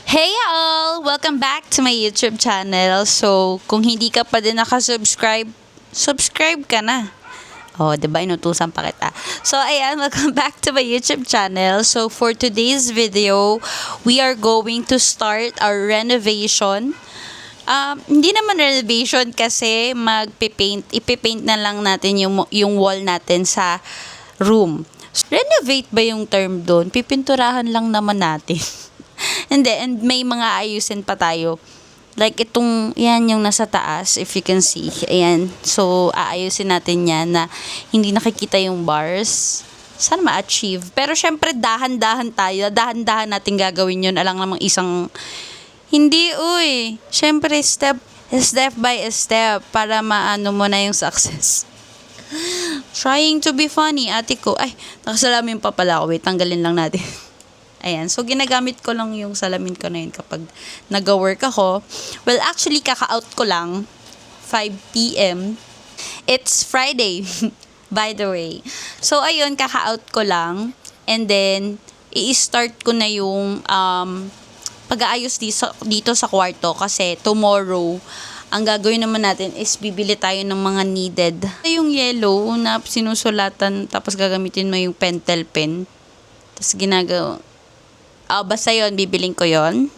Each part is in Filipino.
Hey all! Welcome back to my YouTube channel. So, kung hindi ka pa din nakasubscribe, subscribe ka na. Oh, 'di ba inutusan pa kita. So, ayan, welcome back to my YouTube channel. So, for today's video, we are going to start our renovation. Hindi naman renovation kasi ipipaint na lang natin yung wall natin sa room. Renovate ba yung term doon? Pipinturahan lang naman natin. Hindi, and may mga ayusin pa tayo. Like itong, yan yung nasa taas, if you can see. Ayan. So, aayusin natin yan na hindi nakikita yung bars. Sana ma-achieve. Pero syempre, dahan-dahan tayo. Dahan-dahan natin gagawin yun. Alang namang isang, hindi, uy. Syempre, step by step para maano mo na yung success. Trying to be funny, ate ko. Ay, nakasalamin pa pala ako. Wait, tanggalin lang natin. Ayan. So, ginagamit ko lang yung salamin ko na yun kapag nag-work ako. Well, actually, kaka-out ko lang. 5 p.m. It's Friday, by the way. So, ayun, kaka-out ko lang. And then, i-start ko na yung pag-aayos dito sa kwarto. Kasi tomorrow, ang gagawin naman natin is bibili tayo ng mga needed. Yung yellow na sinusulatan, tapos gagamitin mo yung pentel pen. Tapos basta yun, bibiling ko yon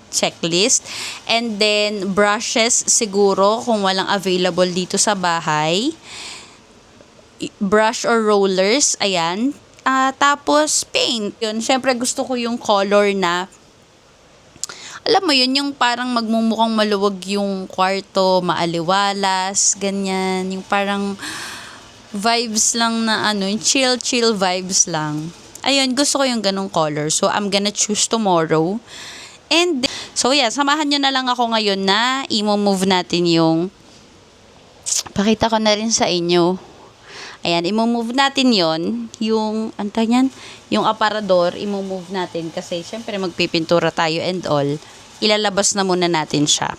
checklist. And then, brushes siguro kung walang available dito sa bahay. Brush or rollers, ayan. Tapos, paint. Yun, syempre gusto ko yung color na, alam mo yun, yung parang magmumukhang maluwag yung kwarto, maaliwalas, ganyan. Yung parang vibes lang na yung chill vibes lang. Ayun, gusto ko yung ganong color. So, I'm gonna choose tomorrow. And, so yeah, samahan nyo na lang ako ngayon na i-move natin pakita ko na rin sa inyo. Ayan, i-move natin yung aparador, i-move natin. Kasi, syempre, magpipintura tayo and all. Ilalabas na muna natin siya.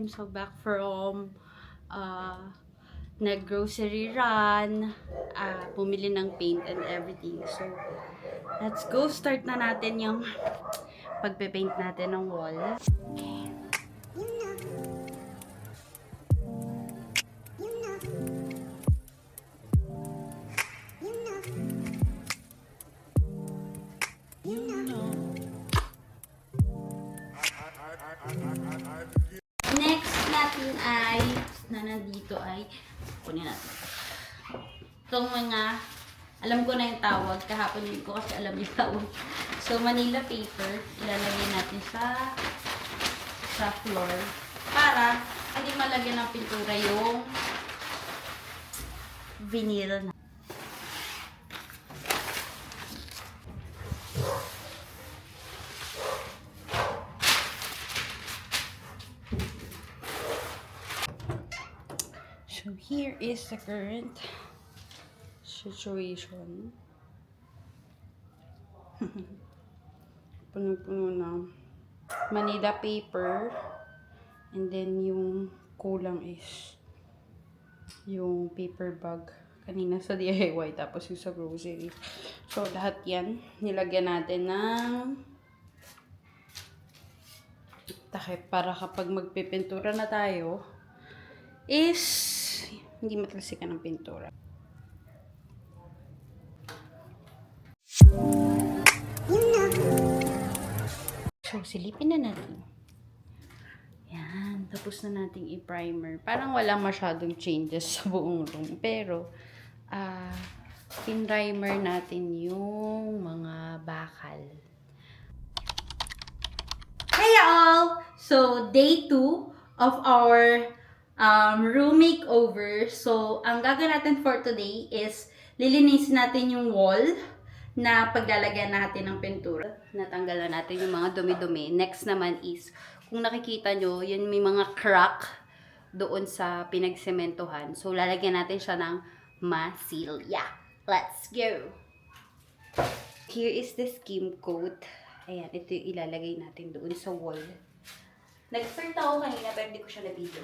So back from nag-grocery run, bumili ng paint and everything. So, let's go. Start na natin yung pagpe-paint natin ng wall. Okay. Nandito ay kunin natin itong mga Alam ko na yung tawag. Kahapon hindi ko kasi alam yung tawag. So, Manila paper. Ilalagay natin sa floor. Para hindi malagyan ng pintura yung vinyl na. So, here is the current situation. Puno-puno na. Manila paper. And then, yung kulang is yung paper bag. Kanina sa DIY, tapos yung sa grocery. So, lahat yan. Nilagyan natin ng takip para kapag magpipintura na tayo, is hindi matalsikan ng pintura. So, silipin na natin. Yan. Tapos na nating i-primer. Parang walang masyadong changes sa buong room. Pero, pin-primer natin yung mga bakal. Hey all! So, day 2 of our room makeover. So, ang gagawin natin for today is lilinisin natin yung wall na paglalagyan natin ng pintura. Natanggalan natin yung mga dumi-dumi. Next naman is, kung nakikita nyo, yun may mga crack doon sa pinagsementohan. So, lalagyan natin siya ng masilya. Let's go! Here is the skim coat. Ayan, ito yung ilalagay natin doon sa wall. Nag-start ako kanina pero hindi ko siya na-video.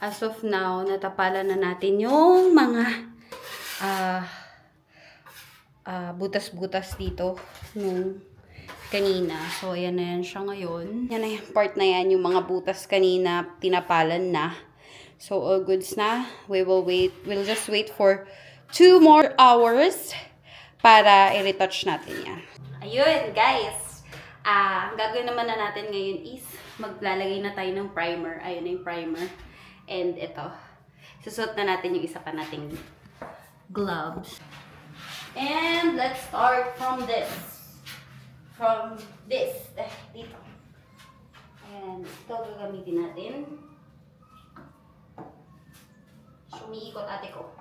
As of now, natapalan na natin yung mga butas-butas dito nung kanina. So, ayan na yan siya ngayon. Yan na yung part na yan, yung mga butas kanina, tinapalan na. So, all goods na. We'll just wait for 2 more hours para i-retouch natin yan. Ayun, guys. Ang gagawin naman na natin ngayon is maglalagay na tayo ng primer. Ayun na yung primer. And ito. Susuot na natin yung isa pa nating gloves. And let's start from this. Dito. And ito gagamitin natin. Umiikot ate ko.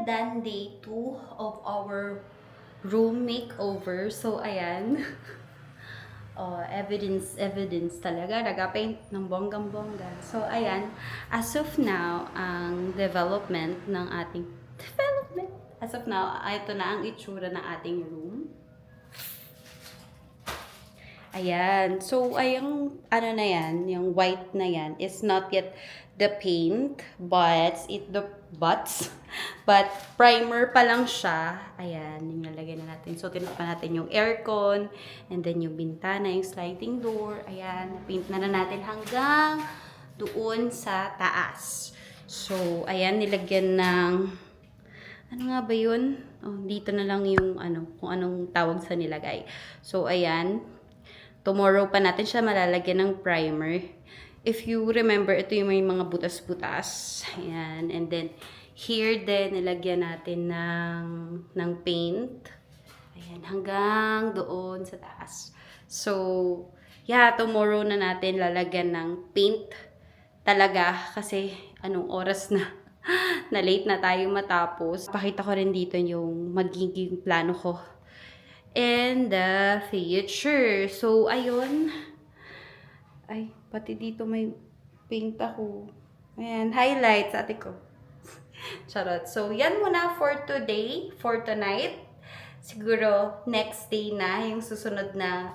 Done day 2 of our room makeover. So, ayan. Evidence talaga. Nag-paint ng bonggang-bongga. So, ayan. As of now, ang development ng ating As of now, ito na ang itsura ng ating room. Ayan. So, ayang na yan, yung white na yan, is not yet the paint, but primer pa lang siya. Ayan, yung nalagay na natin. So, tinakpan natin yung aircon, and then yung bintana, yung sliding door. Ayan, paint na natin hanggang doon sa taas. So, ayan, nilagyan ng, ano nga ba yun? Oh, dito na lang yung, kung anong tawag sa nilagay. So, ayan, tomorrow pa natin siya malalagyan ng primer. If you remember, ito yung may mga butas-butas. Ayan. And then, here din, nilagyan natin ng paint. Ayan, hanggang doon sa taas. So, yeah, tomorrow na natin lalagyan ng paint talaga. Kasi, anong oras na? Na late na tayo matapos. Pakita ko rin dito yung magiging plano ko in the future. So, ayun. Ay, pati dito may paint ako. Ayan, highlights, ate ko. Charot. So, yan muna for today, for tonight. Siguro, next day na, yung susunod na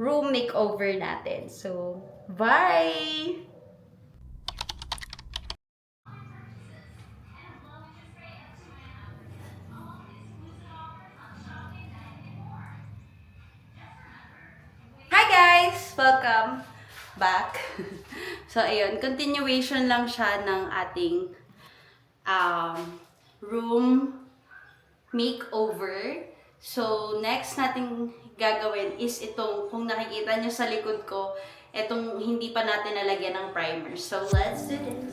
room makeover natin. So, bye! Hi guys! Welcome back. So, ayun, continuation lang siya ng ating room makeover. So, next nating gagawin is itong, kung nakikita nyo sa likod ko, itong hindi pa natin nalagyan ng primer. So, let's do this.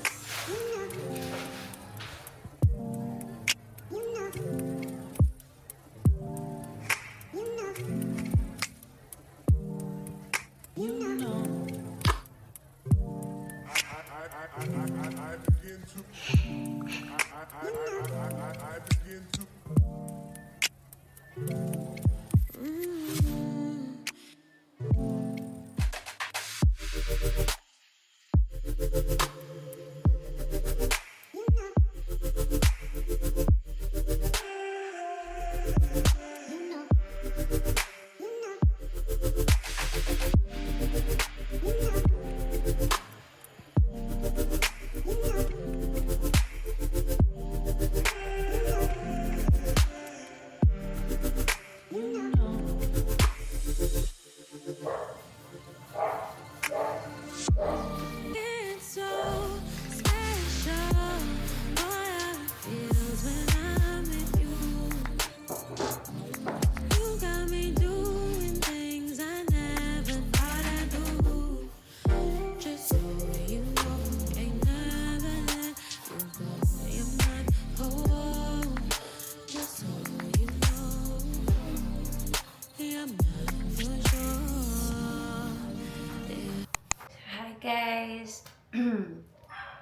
Hi guys!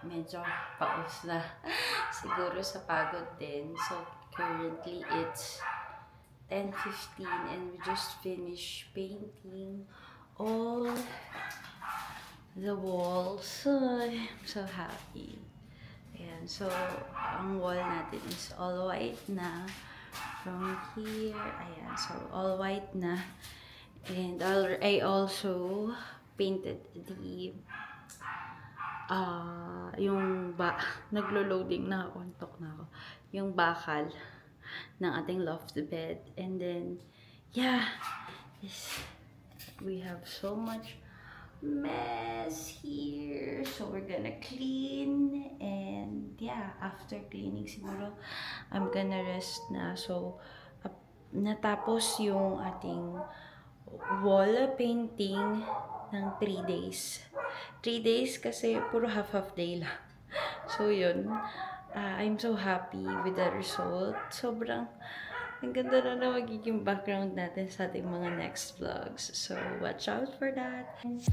Medyo paus na siguro sa pagod din. So, currently it's 10:15 and we just finished painting all the walls. So, I'm so happy. Ayan, so, ang wall natin is all white na. From here, ayan, so all white na. And I also painted the naglo-loading na ako, antok na ako. Yung bakal ng ating loft bed. And then, yeah, we have so much mess here. So, we're gonna clean. And, yeah, after cleaning, siguro, I'm gonna rest na. So, natapos yung ating wall painting ng 3 days. 3 days kasi puro half day lang. So, yun. I'm so happy with the result. Sobrang ang ganda na magiging background natin sa ating mga next vlogs. So, watch out for that. And,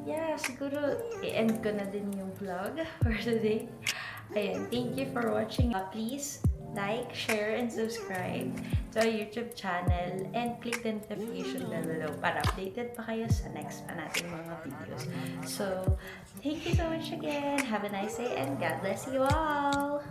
yeah, siguro i-end ko na din yung vlog for today. Ayan, thank you for watching. Please like, share, and subscribe to our YouTube channel and click the notification bell below para updated pa kayo sa next pa natin mga videos. So, thank you so much again. Have a nice day and God bless you all!